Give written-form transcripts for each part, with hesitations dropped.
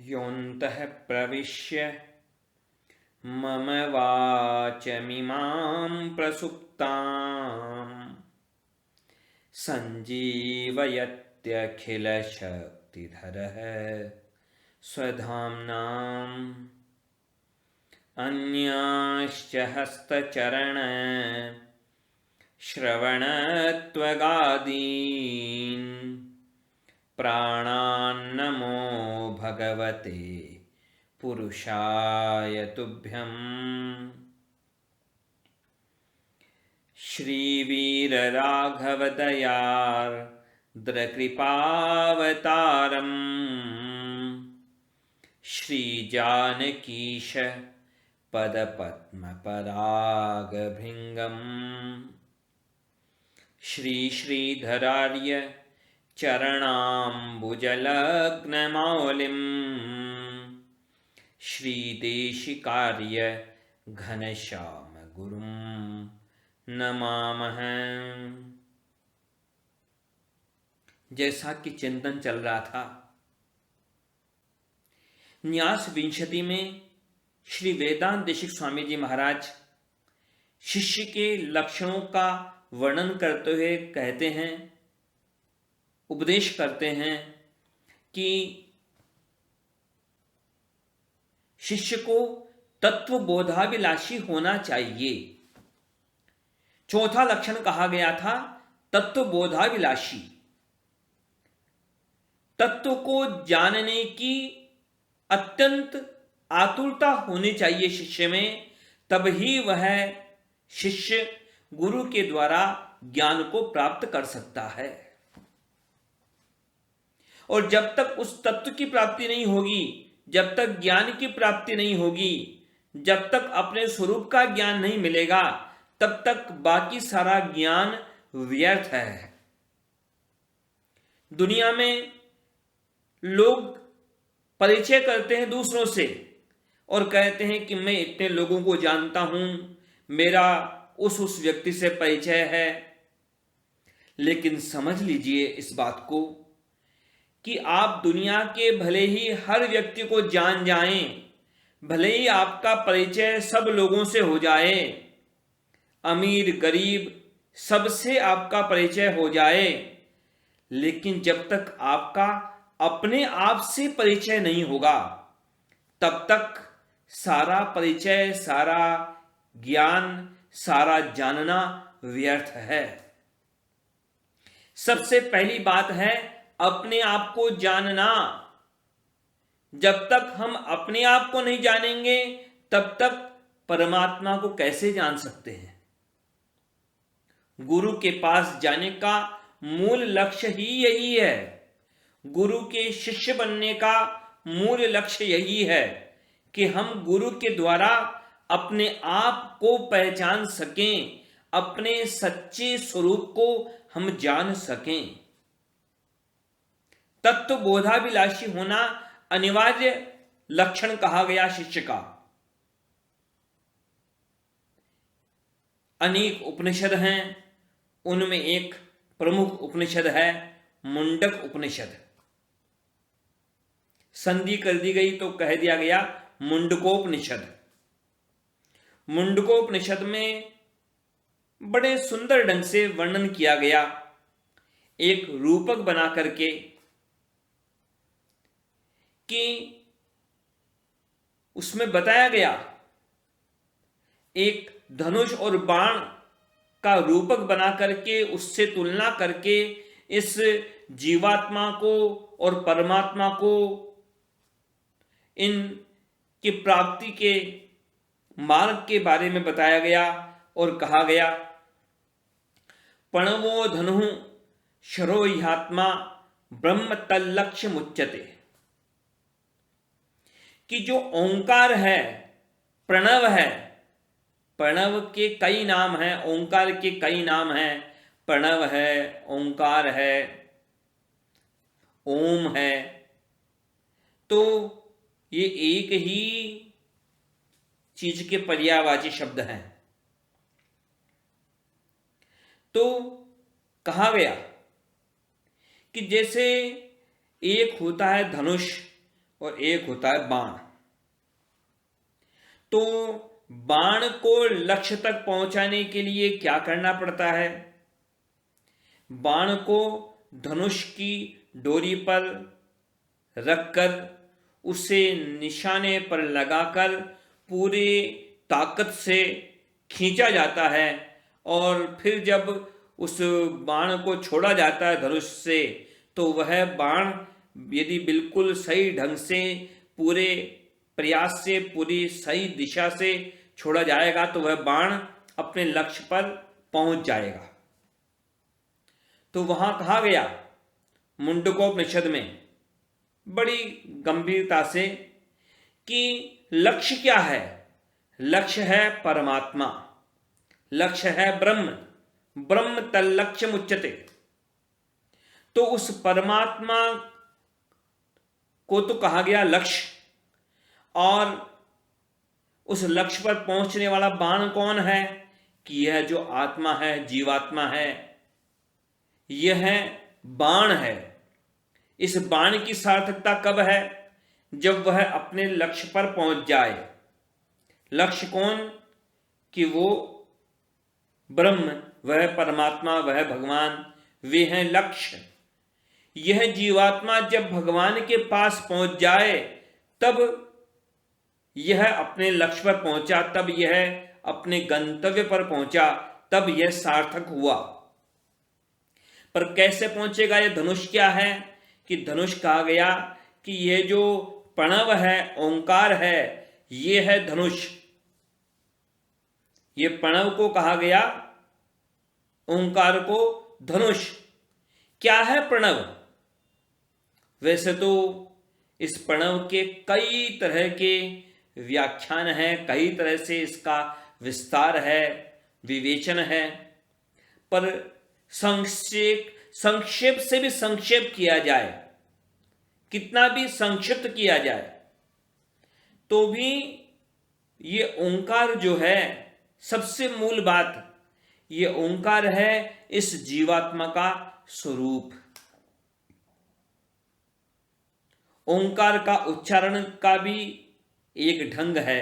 योऽन्तः प्रविश्य मम वाचमिमां प्रसुप्ताम् सञ्जीवयत्यखिलशक्तिधरः स्वधाम्नाम् अन्याश्च हस्तचरण श्रवणत्वगादीन् प्राणान्नमो भगवते पुरुषाय तुभ्यम्। श्रीवीरराघवदयार्द्रकृपावतारम् श्रीजानकीश पदपद्मपरागभृङ्गम् श्रीश्रीधरार्य चरणाम्बुजलग्नमौलिम् श्रीदेशिकार्य घनश्यामगुरुं नमामः। जैसा कि चिंतन चल रहा था, न्यास विंशति में श्री वेदांत देशिक स्वामी जी महाराज शिष्य के लक्षणों का वर्णन करते हुए कहते हैं, उपदेश करते हैं कि शिष्य को तत्वबोधाभिलाषी होना चाहिए। चौथा लक्षण कहा गया था तत्वबोधाभिलाषी। तत्व को जानने की अत्यंत आतुरता होनी चाहिए शिष्य में, तब ही वह शिष्य गुरु के द्वारा ज्ञान को प्राप्त कर सकता है। और जब तक उस तत्व की प्राप्ति नहीं होगी, जब तक ज्ञान की प्राप्ति नहीं होगी, जब तक अपने स्वरूप का ज्ञान नहीं मिलेगा, तब तक बाकी सारा ज्ञान व्यर्थ है। दुनिया में लोग परिचय करते हैं दूसरों से और कहते हैं कि मैं इतने लोगों को जानता हूं, मेरा उस व्यक्ति से परिचय है। लेकिन समझ लीजिए इस बात को कि आप दुनिया के भले ही हर व्यक्ति को जान जाएं, भले ही आपका परिचय सब लोगों से हो जाए, अमीर गरीब सबसे आपका परिचय हो जाए, लेकिन जब तक आपका अपने आप से परिचय नहीं होगा, तब तक सारा परिचय, सारा ज्ञान, सारा जानना व्यर्थ है। सबसे पहली बात है अपने आप को जानना। जब तक हम अपने आप को नहीं जानेंगे, तब तक परमात्मा को कैसे जान सकते हैं। गुरु के पास जाने का मूल लक्ष्य ही यही है। गुरु के शिष्य बनने का मूल लक्ष्य यही है कि हम गुरु के द्वारा अपने आप को पहचान सकें, अपने सच्चे स्वरूप को हम जान सकें। तत्वबोधाभिलाषी होना अनिवार्य लक्षण कहा गया शिष्य का। अनेक उपनिषद हैं, उनमें एक प्रमुख उपनिषद है मुंडक उपनिषद। संधि कर दी गई तो कह दिया गया मुंडकोपनिषद। मुंडकोपनिषद में बड़े सुंदर ढंग से वर्णन किया गया, एक रूपक बना करके, कि उसमें बताया गया एक धनुष और बाण का रूपक बना करके, उससे तुलना करके इस जीवात्मा को और परमात्मा को, इन की प्राप्ति के मार्ग के बारे में बताया गया और कहा गया प्रणवो धनु शरो ह्यात्मा ब्रह्म तल्लक्ष्य मुच्यते, कि जो ओंकार है, प्रणव है, प्रणव के कई नाम हैं, ओंकार के कई नाम हैं, प्रणव है, ओंकार है, ओम है, तो ये एक ही चीज के पर्यायवाची शब्द हैं। तो कहा गया कि जैसे एक होता है धनुष और एक होता है बाण। तो बाण को लक्ष्य तक पहुंचाने के लिए क्या करना पड़ता है? बाण को धनुष की डोरी पर रखकर उसे निशाने पर लगाकर पूरी ताकत से खींचा जाता है और फिर जब उस बाण को छोड़ा जाता है धनुष से, तो वह बाण यदि बिल्कुल सही ढंग से पूरे प्रयास से पूरी सही दिशा से छोड़ा जाएगा तो वह बाण अपने लक्ष्य पर पहुंच जाएगा। तो वहां कहा गया मुंडकोपनिषद में बड़ी गंभीरता से कि लक्ष्य क्या है? लक्ष्य है परमात्मा, लक्ष्य है ब्रह्म, ब्रह्म तल्लक्ष्य मुच्यते। तो उस परमात्मा को तो कहा गया लक्ष्य, और उस लक्ष्य पर पहुंचने वाला बाण कौन है? कि यह जो आत्मा है, जीवात्मा है, यह बाण है। इस बाण की सार्थकता कब है? जब वह अपने लक्ष्य पर पहुंच जाए। लक्ष्य कौन? कि वो ब्रह्म, वह परमात्मा, वह भगवान, वे हैं लक्ष्य। यह जीवात्मा जब भगवान के पास पहुंच जाए तब यह अपने लक्ष्य पर पहुंचा, तब यह अपने गंतव्य पर पहुंचा, तब यह सार्थक हुआ। पर कैसे पहुंचेगा? यह धनुष क्या है? कि धनुष कहा गया कि यह जो प्रणव है, ओंकार है, यह है धनुष। ये प्रणव को कहा गया, ओंकार को धनुष। क्या है प्रणव? वैसे तो इस प्रणव के कई तरह के व्याख्यान हैं, कई तरह से इसका विस्तार है, विवेचन है, पर संक्षेप से भी संक्षेप किया जाए, कितना भी संक्षिप्त किया जाए, तो भी ये ओंकार जो है, सबसे मूल बात, ये ओंकार है इस जीवात्मा का स्वरूप। ओंकार का उच्चारण का भी एक ढंग है।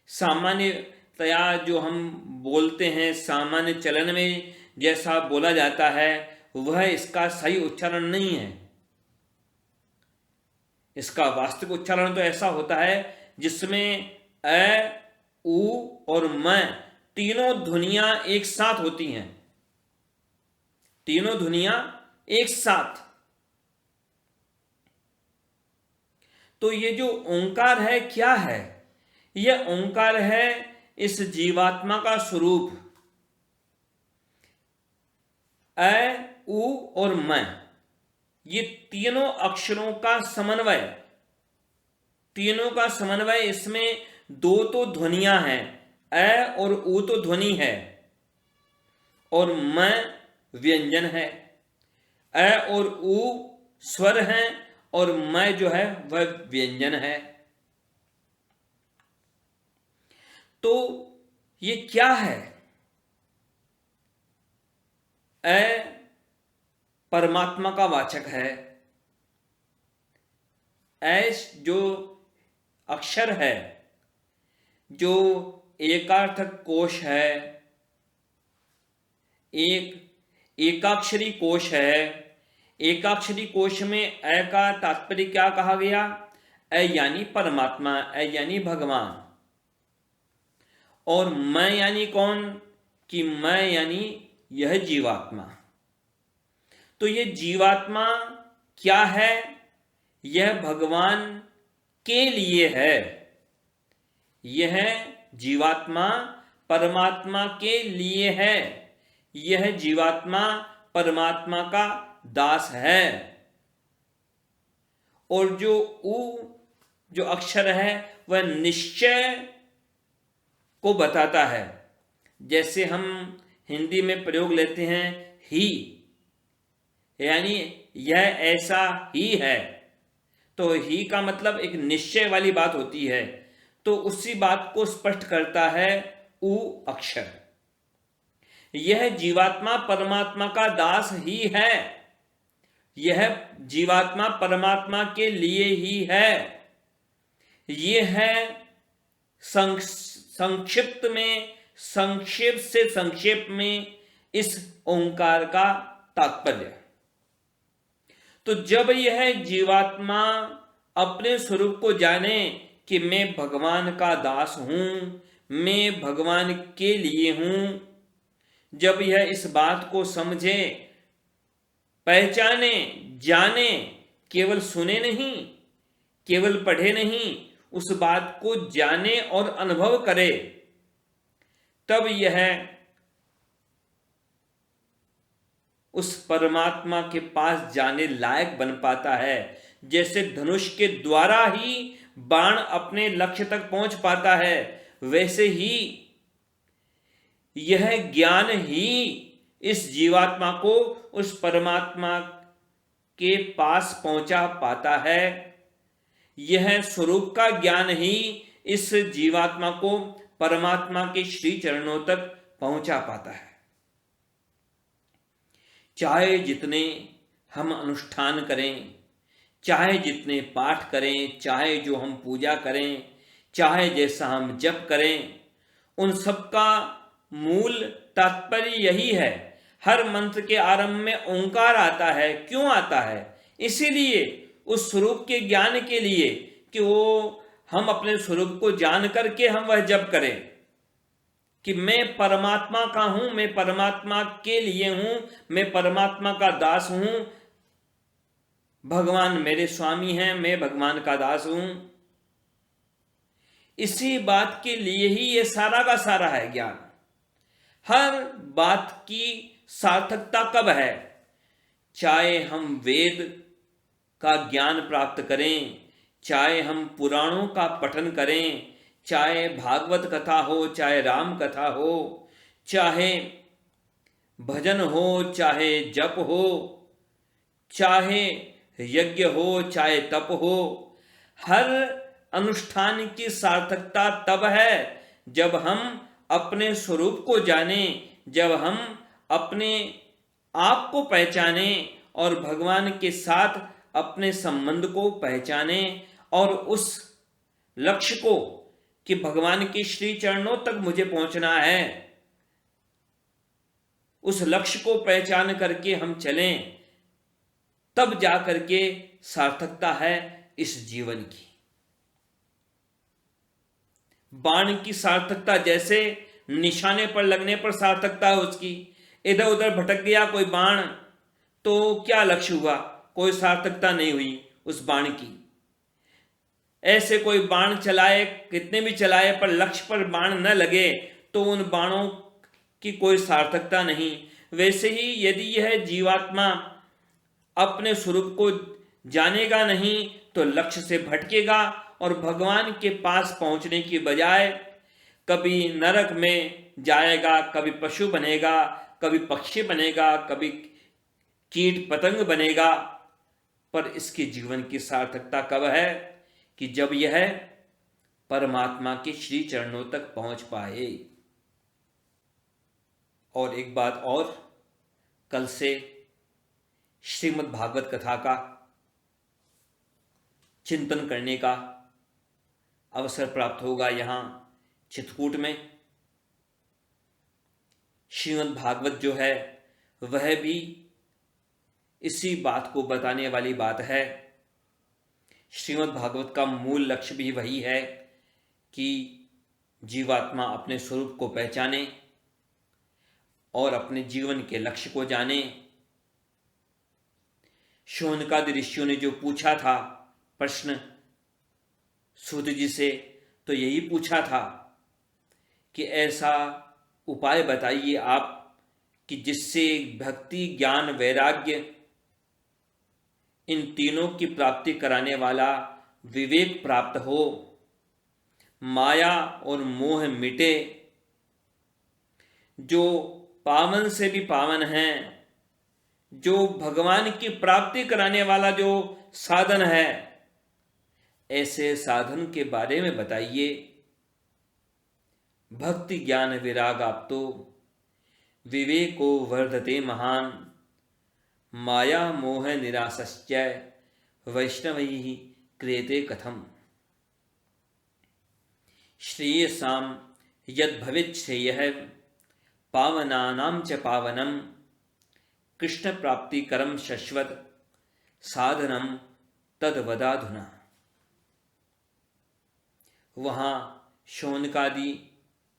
सामान्यतया जो हम बोलते हैं, सामान्य चलन में जैसा बोला जाता है, वह इसका सही उच्चारण नहीं है। इसका वास्तविक उच्चारण तो ऐसा होता है जिसमें अ, उ और म तीनों ध्वनियां एक साथ होती हैं, तीनों ध्वनियां एक साथ। तो ये जो ओंकार है क्या है? यह ओंकार है इस जीवात्मा का स्वरूप। अ, उ और म, ये तीनों अक्षरों का समन्वय, तीनों का समन्वय। इसमें दो तो ध्वनियां हैं, अ और उ तो ध्वनि है और म व्यंजन है। अ और उ स्वर हैं और म जो है वह व्यंजन है। तो ये क्या है? अ परमात्मा का वाचक है। ऐस जो अक्षर है, जो एकार्थक कोश है, एक एकाक्षरी कोश है। एकाक्षरी कोश में अ का तात्पर्य क्या कहा गया? अ यानी परमात्मा, अ यानी भगवान। और म यानी कौन? कि म यानी यह जीवात्मा। तो यह जीवात्मा क्या है? यह भगवान के लिए है। यह जीवात्मा परमात्मा के लिए है। यह जीवात्मा परमात्मा का दास है। और जो उ जो अक्षर है वह निश्चय को बताता है। जैसे हम हिंदी में प्रयोग लेते हैं ही, यानी यह ऐसा ही है, तो ही का मतलब एक निश्चय वाली बात होती है। तो उसी बात को स्पष्ट करता है उ अक्षर। यह जीवात्मा परमात्मा का दास ही है। यह जीवात्मा परमात्मा के लिए ही है। यह है संक्षिप्त में, संक्षेप से संक्षेप में इस ओंकार का तात्पर्य। तो जब यह जीवात्मा अपने स्वरूप को जाने कि मैं भगवान का दास हूं, मैं भगवान के लिए हूं, जब यह इस बात को समझे, पहचाने, जाने, केवल सुने नहीं, केवल पढ़े नहीं, उस बात को जाने और अनुभव करे, तब यह उस परमात्मा के पास जाने लायक बन पाता है। जैसे धनुष के द्वारा ही बाण अपने लक्ष्य तक पहुंच पाता है, वैसे ही यह ज्ञान ही इस जीवात्मा को उस परमात्मा के पास पहुंचा पाता है। यह स्वरूप का ज्ञान ही इस जीवात्मा को परमात्मा के श्री चरणों तक पहुंचा पाता है। चाहे जितने हम अनुष्ठान करें, चाहे जितने पाठ करें, चाहे जो हम पूजा करें, चाहे जैसा हम जप करें, उन सब का मूल तात्पर्य यही है। हर मंत्र के आरंभ में ओंकार आता है। क्यों आता है? इसीलिए, उस स्वरूप के ज्ञान के लिए, कि वो हम अपने स्वरूप को जान करके हम वह जप करें कि मैं परमात्मा का हूं, मैं परमात्मा के लिए हूं, मैं परमात्मा का दास हूं, भगवान मेरे स्वामी हैं, मैं भगवान का दास हूं। इसी बात के लिए ही ये सारा का सारा है ज्ञान। हर बात की सार्थकता कब है? चाहे हम वेद का ज्ञान प्राप्त करें, चाहे हम पुराणों का पठन करें, चाहे भागवत कथा हो, चाहे राम कथा हो, चाहे भजन हो, चाहे जप हो, चाहे यज्ञ हो, चाहे तप हो, हर अनुष्ठान की सार्थकता तब है जब हम अपने स्वरूप को जानें, जब हम अपने आप को पहचाने और भगवान के साथ अपने संबंध को पहचाने और उस लक्ष्य को कि भगवान के श्री चरणों तक मुझे पहुंचना है, उस लक्ष्य को पहचान करके हम चलें, तब जाकर के सार्थकता है इस जीवन की। बाण की सार्थकता जैसे निशाने पर लगने पर सार्थकता है उसकी। इधर उधर भटक गया कोई बाण तो क्या लक्ष्य हुआ? कोई सार्थकता नहीं हुई उस बाण की। ऐसे कोई बाण चलाए, कितने भी चलाए, पर लक्ष्य पर बाण न लगे तो उन बाणों की कोई सार्थकता नहीं। वैसे ही यदि यह जीवात्मा अपने स्वरूप को जानेगा नहीं तो लक्ष्य से भटकेगा और भगवान के पास पहुंचने की बजाय कभी नरक में जाएगा, कभी पशु बनेगा, कभी पक्षी बनेगा, कभी कीट पतंग बनेगा। पर इसके जीवन की सार्थकता कब है? कि जब यह परमात्मा के श्री चरणों तक पहुंच पाए। और एक बात और, कल से श्रीमद् भागवत कथा का चिंतन करने का अवसर प्राप्त होगा यहाँ चित्रकूट में। श्रीमद् भागवत जो है वह भी इसी बात को बताने वाली बात है। श्रीमद् भागवत का मूल लक्ष्य भी वही है कि जीवात्मा अपने स्वरूप को पहचाने और अपने जीवन के लक्ष्य को जाने। शौनकादि ऋषियों ने जो पूछा था प्रश्न सूत जी से, तो यही पूछा था कि ऐसा उपाय बताइए आप कि जिससे भक्ति, ज्ञान, वैराग्य, इन तीनों की प्राप्ति कराने वाला विवेक प्राप्त हो, माया और मोह मिटे, जो पावन से भी पावन है, जो भगवान की प्राप्ति कराने वाला जो साधन है, ऐसे साधन के बारे में बताइए। भक्ति ज्ञान विराग आप तो विवेको वर्धते महान, माया मोह निरासश्च वैष्णवैः क्रियते कथम। श्रेयसां यद्भवेत् श्रेयः पावनानां च पावनम कृष्ण प्राप्तिकरम शश्वत साधनम तद्वदाधुना। वहाँ शौनकादि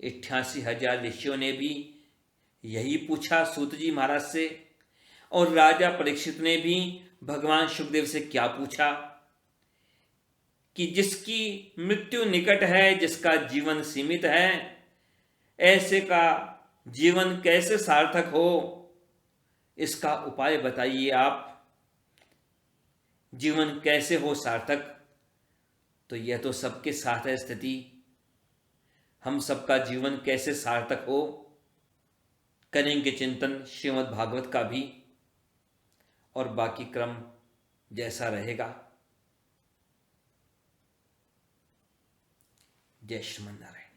88,000 ऋषियों ने भी यही पूछा सूत जी महाराज से, और राजा परीक्षित ने भी भगवान सुखदेव से क्या पूछा कि जिसकी मृत्यु निकट है, जिसका जीवन सीमित है, ऐसे का जीवन कैसे सार्थक हो, इसका उपाय बताइए आप। जीवन कैसे हो सार्थक? तो यह तो सबके साथ है स्थिति। हम सबका जीवन कैसे सार्थक हो, करेंगे चिंतन श्रीमद् भागवत का भी, और बाकी क्रम जैसा रहेगा। जय श्रीमन नारायण।